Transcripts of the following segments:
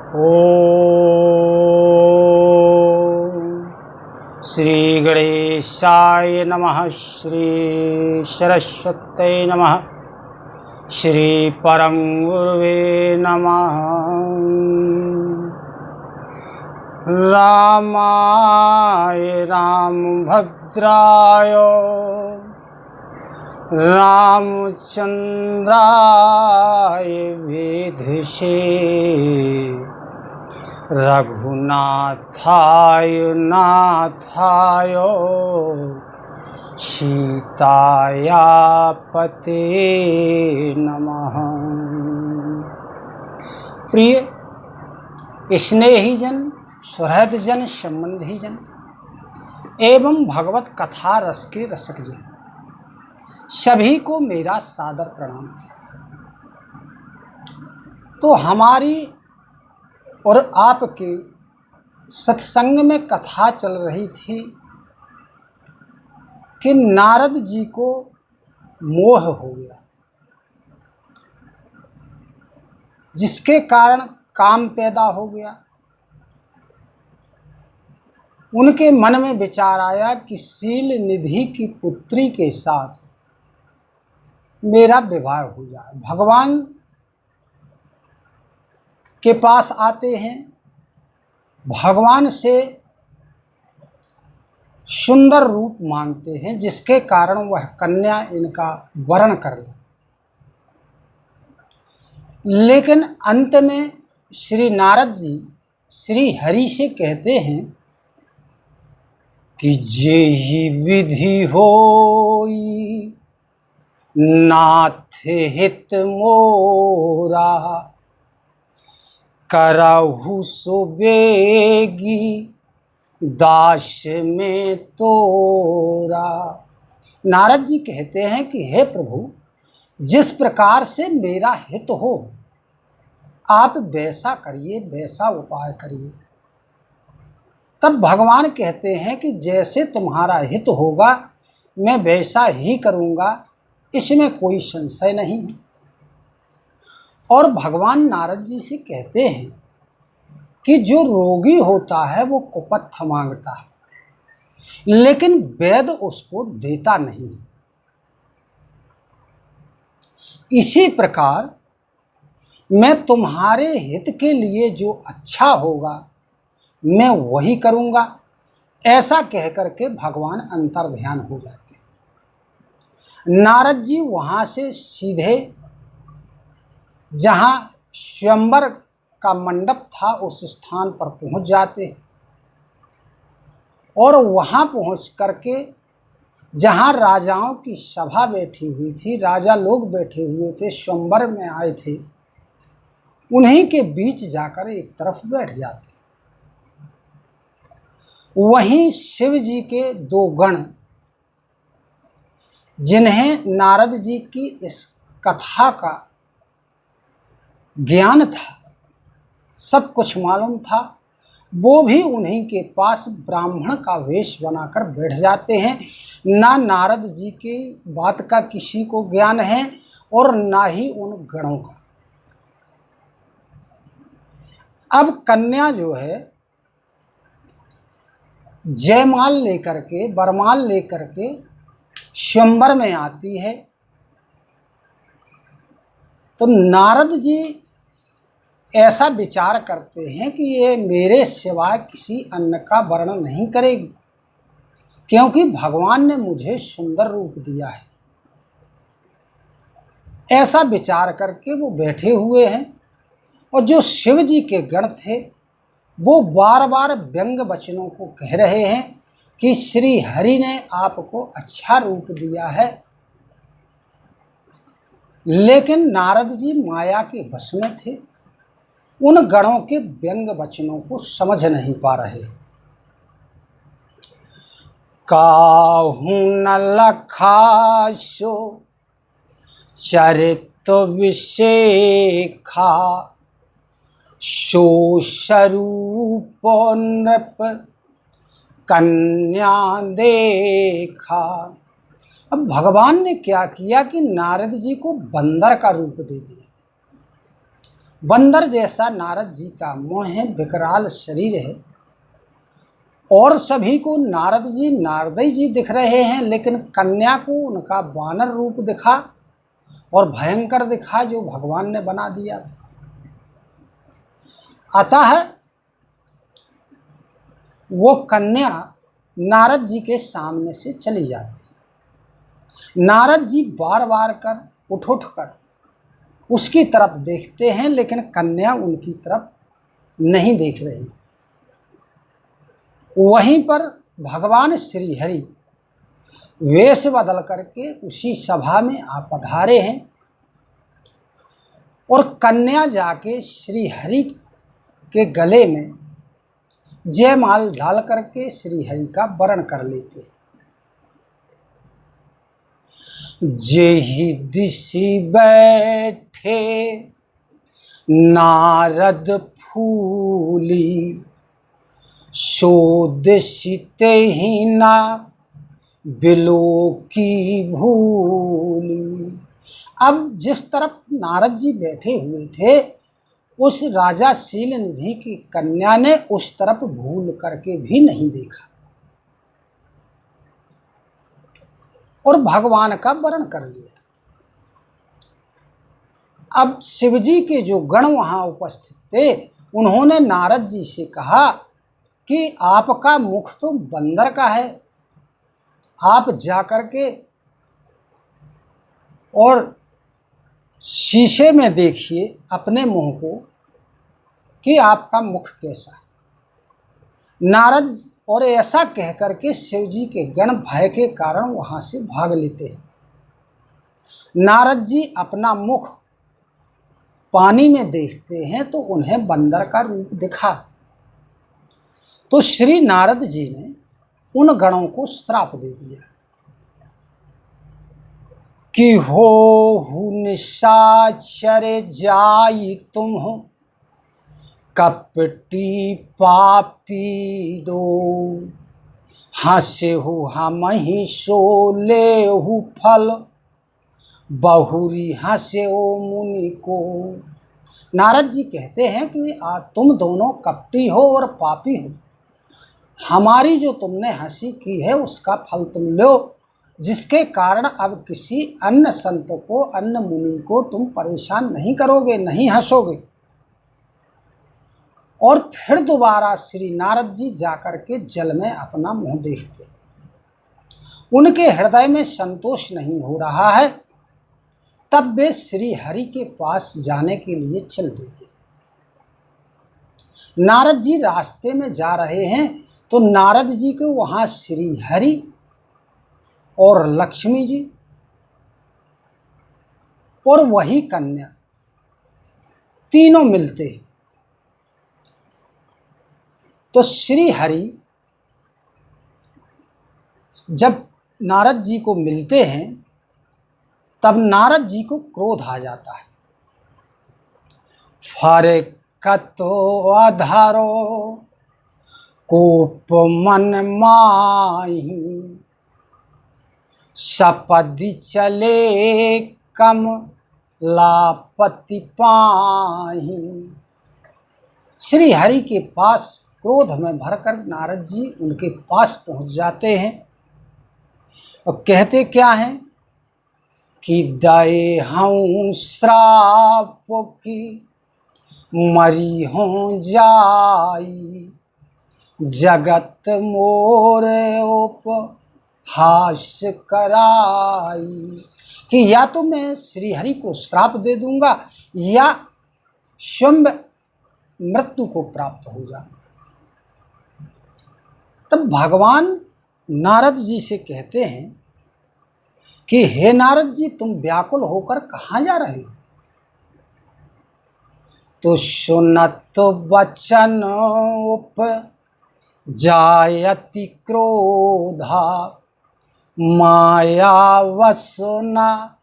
ओम श्री गणेशाय नमः। श्री सरस्वत्यै नमः। श्री परम गुरुवे नमः। रामाय रामभद्राय रामचंद्राय वेधसे रघुनाथाय नाथाय सीताया पते नमः। प्रिय स्नेही जन, सुहृद जन, संबंधी जन एवं भगवत कथा रस के रसक जन, सभी को मेरा सादर प्रणाम। तो हमारी और आपके सत्संग में कथा चल रही थी कि नारद जी को मोह हो गया, जिसके कारण काम पैदा हो गया। उनके मन में विचार आया कि शील निधि की पुत्री के साथ मेरा विवाह हो जाए। भगवान के पास आते हैं, भगवान से सुंदर रूप मांगते हैं, जिसके कारण वह कन्या इनका वरण कर ले। लेकिन अंत में श्री नारद जी श्री हरि से कहते हैं कि जेहि विधि होई नाथ हित मोरा करहु सुबेगी दास में तोरा। नारद जी कहते हैं कि हे प्रभु, जिस प्रकार से मेरा हित हो आप वैसा करिए, वैसा उपाय करिए। तब भगवान कहते हैं कि जैसे तुम्हारा हित होगा मैं वैसा ही करूँगा, इसमें कोई संशय नहीं है। और भगवान नारद जी से कहते हैं कि जो रोगी होता है वो कुपथ मांगता है, लेकिन वैद्य उसको देता नहीं है। इसी प्रकार मैं तुम्हारे हित के लिए जो अच्छा होगा मैं वही करूँगा। ऐसा कहकर के भगवान अंतर्ध्यान हो जाते हैं। नारद जी वहाँ से सीधे जहाँ स्वयंवर का मंडप था उस स्थान पर पहुँच जाते हैं, और वहाँ पहुँच करके जहाँ राजाओं की सभा बैठी हुई थी, राजा लोग बैठे हुए थे, स्वयंवर में आए थे, उन्हीं के बीच जाकर एक तरफ बैठ जाते। वहीं शिव जी के दो गण, जिन्हें नारद जी की इस कथा का ज्ञान था, सब कुछ मालूम था, वो भी उन्हीं के पास ब्राह्मण का वेश बनाकर बैठ जाते हैं। ना नारद जी की बात का किसी को ज्ञान है और ना ही उन गणों का। अब कन्या जो है जयमाल लेकर के, बरमाल लेकर के स्वयंवर में आती है। तो नारद जी ऐसा विचार करते हैं कि ये मेरे सिवाय किसी अन्य का वर्ण नहीं करेगी, क्योंकि भगवान ने मुझे सुंदर रूप दिया है। ऐसा विचार करके वो बैठे हुए हैं, और जो शिव जी के गण थे वो बार बार व्यंग वचनों को कह रहे हैं कि श्री हरि ने आपको अच्छा रूप दिया है। लेकिन नारद जी माया के वश में थे, उन गणों के व्यंग वचनों को समझ नहीं पा रहे। काहू न लखासो चरित विशेखा सो स्वरूप नृप कन्या देखा। अब भगवान ने क्या किया कि नारद जी को बंदर का रूप दे दिया। बंदर जैसा नारद जी का मुँह है, विकराल शरीर है, और सभी को नारद जी दिख रहे हैं, लेकिन कन्या को उनका वानर रूप दिखा और भयंकर दिखा जो भगवान ने बना दिया था। अतः वो कन्या नारद जी के सामने से चली जाती। नारद जी बार बार कर उठ कर उसकी तरफ देखते हैं, लेकिन कन्या उनकी तरफ नहीं देख रही। वहीं पर भगवान श्री हरि वेश बदल करके उसी सभा में आ पधारे हैं, और कन्या जाके श्री हरि के गले में जयमाल डाल करके श्री हरि का वरण कर लेते। जेहि दिशि बैठे नारद फूली, सो दिशिते ही ना बिलो की भूली। अब जिस तरफ नारद जी बैठे हुए थे, उस राजा शील निधि की कन्या ने उस तरफ भूल करके भी नहीं देखा और भगवान का वरण कर लिया। अब शिवजी के जो गण वहां उपस्थित थे, उन्होंने नारद जी से कहा कि आपका मुख तो बंदर का है, आप जाकर के और शीशे में देखिए अपने मुंह को कि आपका मुख कैसा है। नारद और ऐसा कह करके शिवजी के गण भय के कारण वहां से भाग लेते हैं। नारद जी अपना मुख पानी में देखते हैं तो उन्हें बंदर का रूप दिखा। तो श्री नारद जी ने उन गणों को श्राप दे दिया कि हो निशाचर जाई तुम हो, कपटी पापी दो, हंसे हो हम ही सो ले हु फल, बहुरी हंसे ओ मुनि को। नारद जी कहते हैं कि तुम दोनों कपटी हो और पापी हो, हमारी जो तुमने हंसी की है उसका फल तुम लो, जिसके कारण अब किसी अन्य संत को, अन्य मुनि को तुम परेशान नहीं करोगे, नहीं हंसोगे। और फिर दोबारा श्री नारद जी जाकर के जल में अपना मुंह देखते। उनके हृदय में संतोष नहीं हो रहा है, तब वे श्री हरि के पास जाने के लिए चल देते। नारद जी रास्ते में जा रहे हैं तो नारद जी को वहां श्री हरि और लक्ष्मी जी और वही कन्या तीनों मिलते हैं। तो श्री हरि जब नारद जी को मिलते हैं तब नारद जी को क्रोध आ जाता है। फारे कतो अधारो कोप मन माही, सपदि चले कम लापति पाही। श्री हरि के पास क्रोध में भरकर नारद जी उनके पास पहुंच जाते हैं और कहते क्या हैं कि दये हूँ श्राप की मरी हों जाई, जगत मोर उपहास कराई। कि या तो मैं श्री हरि को श्राप दे दूंगा या स्वयं मृत्यु को प्राप्त हो जाऊंगा। तब भगवान नारद जी से कहते हैं कि हे नारद जी, तुम व्याकुल होकर कहाँ जा रहे हो? तो सुनत वचन उप जायति क्रोधा, माया वसुना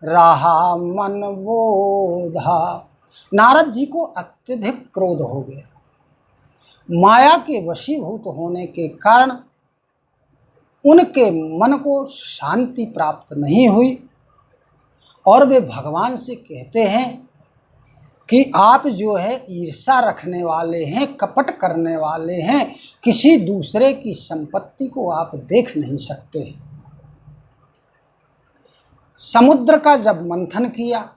रहा मन बोधा। नारद जी को अत्यधिक क्रोध हो गया। माया के वशीभूत होने के कारण उनके मन को शांति प्राप्त नहीं हुई और वे भगवान से कहते हैं कि आप जो है ईर्ष्या रखने वाले हैं, कपट करने वाले हैं, किसी दूसरे की संपत्ति को आप देख नहीं सकते। समुद्र का जब मंथन किया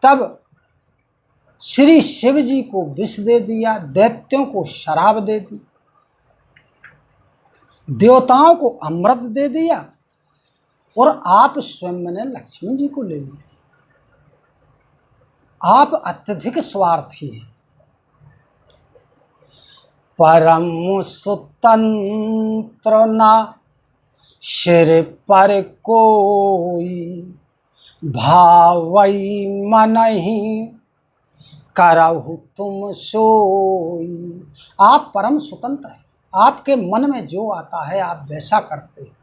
तब श्री शिव जी को विष दे दिया, दैत्यों को शराब दे दी, देवताओं को अमृत दे दिया और आप स्वयं ने लक्ष्मी जी को ले लिया। आप अत्यधिक स्वार्थी हैं। परम स्वतंत्र ना सिर पर कोई, भावई मनहि करहु तुम सोई। आप परम स्वतंत्र हैं, आपके मन में जो आता है आप वैसा करते हैं।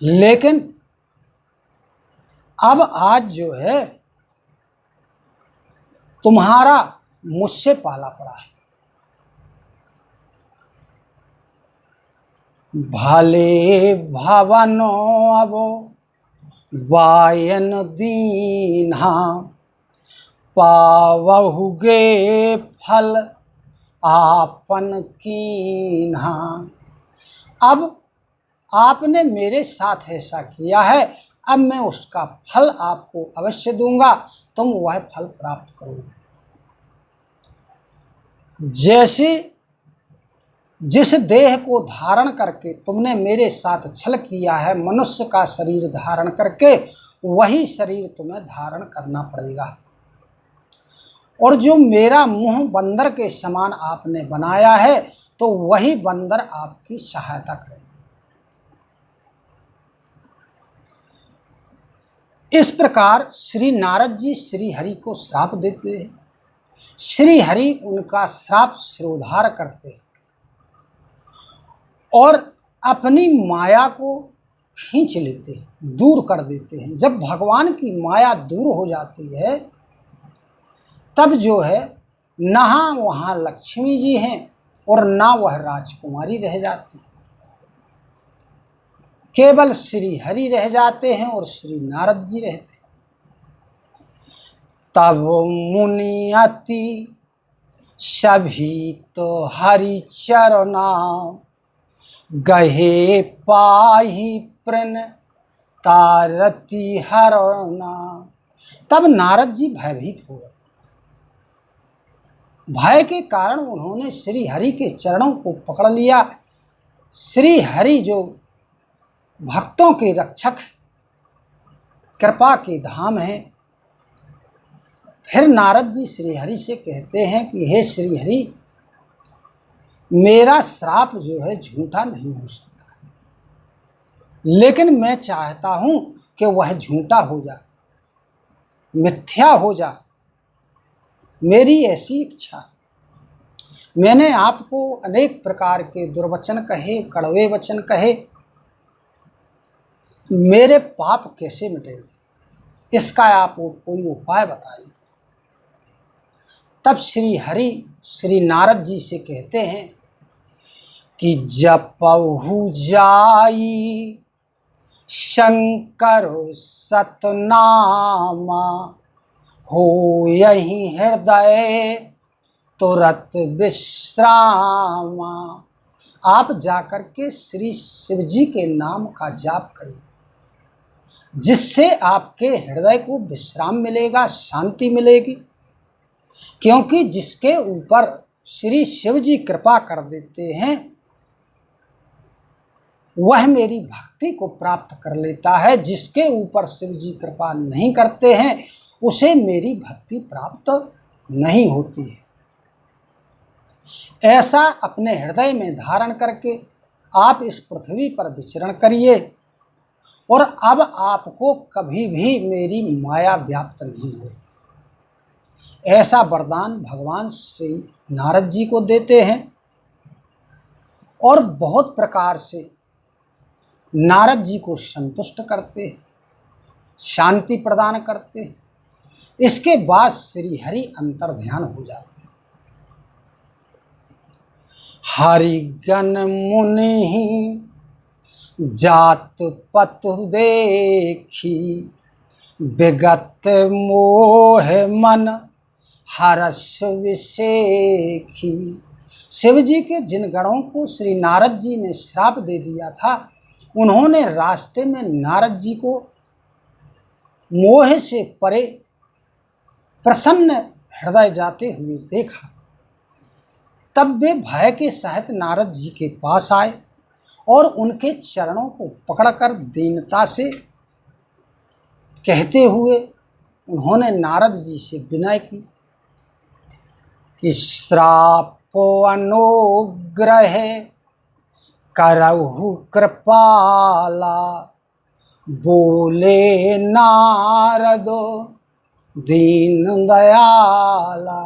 लेकिन अब आज जो है तुम्हारा मुझसे पाला पड़ा है। भले भवनो अब वायन दीन्हा, पावहुगे फल आपन कीन्हा। अब आपने मेरे साथ ऐसा किया है, अब मैं उसका फल आपको अवश्य दूंगा, तुम वह फल प्राप्त करोगे। जैसे जिस देह को धारण करके तुमने मेरे साथ छल किया है, मनुष्य का शरीर धारण करके, वही शरीर तुम्हें धारण करना पड़ेगा। और जो मेरा मुंह बंदर के समान आपने बनाया है, तो वही बंदर आपकी सहायता करेगा। इस प्रकार श्री नारद जी श्री हरि को श्राप देते हैं। श्री हरि उनका श्राप शिरोधार करते हैं और अपनी माया को खींच लेते हैं, दूर कर देते हैं। जब भगवान की माया दूर हो जाती है तब जो है ना वहाँ लक्ष्मी जी हैं और ना वह राजकुमारी रह जाती, केवल श्री हरि रह जाते हैं और श्री नारद जी रहते हैं। तब मुनि अति सभी तो हरि चरना, गहे पाही प्रण तारती हरना। तब नारद जी भयभीत हो गए। भय के कारण उन्होंने श्री हरि के चरणों को पकड़ लिया। श्री हरि जो भक्तों के रक्षक, कृपा के धाम है। फिर नारद जी श्री हरि से कहते हैं कि हे श्री हरि, मेरा श्राप जो है झूठा नहीं हो सकता, लेकिन मैं चाहता हूं कि वह झूठा हो जाए, मिथ्या हो जाए। मेरी ऐसी इच्छा। मैंने आपको अनेक प्रकार के दुर्वचन कहे, कड़वे वचन कहे, मेरे पाप कैसे मिटेंगे, इसका आप कोई उपाय बताइए। तब श्री हरि श्री नारद जी से कहते हैं कि जपहु जाई शंकर सतनामा, हो यही हृदय तुरत विश्रामा। आप जाकर के श्री शिव जी के नाम का जाप करिए, जिससे आपके हृदय को विश्राम मिलेगा, शांति मिलेगी। क्योंकि जिसके ऊपर श्री शिव जी कृपा कर देते हैं वह मेरी भक्ति को प्राप्त कर लेता है। जिसके ऊपर शिव जी कृपा नहीं करते हैं उसे मेरी भक्ति प्राप्त नहीं होती है। ऐसा अपने हृदय में धारण करके आप इस पृथ्वी पर विचरण करिए और अब आपको कभी भी मेरी माया व्याप्त नहीं होगी। ऐसा वरदान भगवान श्री नारद जी को देते हैं और बहुत प्रकार से नारद जी को संतुष्ट करते हैं, शांति प्रदान करते हैं। इसके बाद श्री हरि अंतर ध्यान हो जाते हैं। हरिगण मुनि जात पत देखी, विगत मोह मन हर्ष विषेखी। शिव जी के जिन गणों को श्री नारद जी ने श्राप दे दिया था, उन्होंने रास्ते में नारद जी को मोह से परे प्रसन्न हृदय जाते हुए देखा। तब वे भय के सहित नारद जी के पास आए और उनके चरणों को पकड़कर दीनता से कहते हुए उन्होंने नारद जी से विनय की कि श्रापो अनुग्रह करहु कृपाला, बोले नारदो दीन दयाला।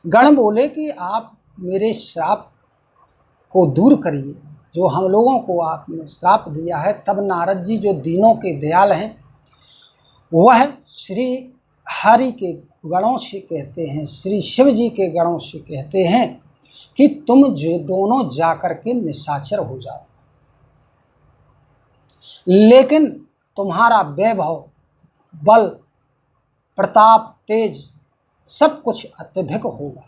गण बोले कि आप मेरे श्राप को दूर करिए, जो हम लोगों को आपने श्राप दिया है। तब नारद जी जो दीनों के दयाल हैं, वह श्री हरि के गणों से कहते हैं, श्री शिव जी के गणों से कहते हैं कि तुम जो दोनों जाकर के निशाचर हो जाओ, लेकिन तुम्हारा वैभव, बल, प्रताप, तेज सब कुछ अत्यधिक होगा,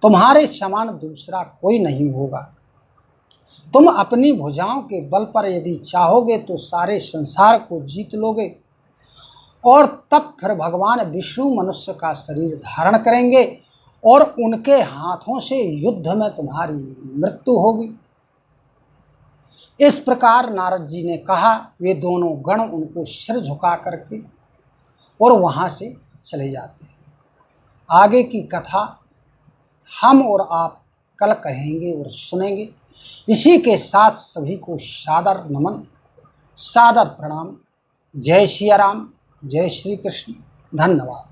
तुम्हारे समान दूसरा कोई नहीं होगा। तुम अपनी भुजाओं के बल पर यदि चाहोगे तो सारे संसार को जीत लोगे, और तब फिर भगवान विष्णु मनुष्य का शरीर धारण करेंगे और उनके हाथों से युद्ध में तुम्हारी मृत्यु होगी। इस प्रकार नारद जी ने कहा। वे दोनों गण उनको सिर झुका करके और वहाँ से चले जाते हैं। आगे की कथा हम और आप कल कहेंगे और सुनेंगे। इसी के साथ सभी को सादर नमन, सादर प्रणाम। जय सिया राम, जय श्री कृष्ण। धन्यवाद।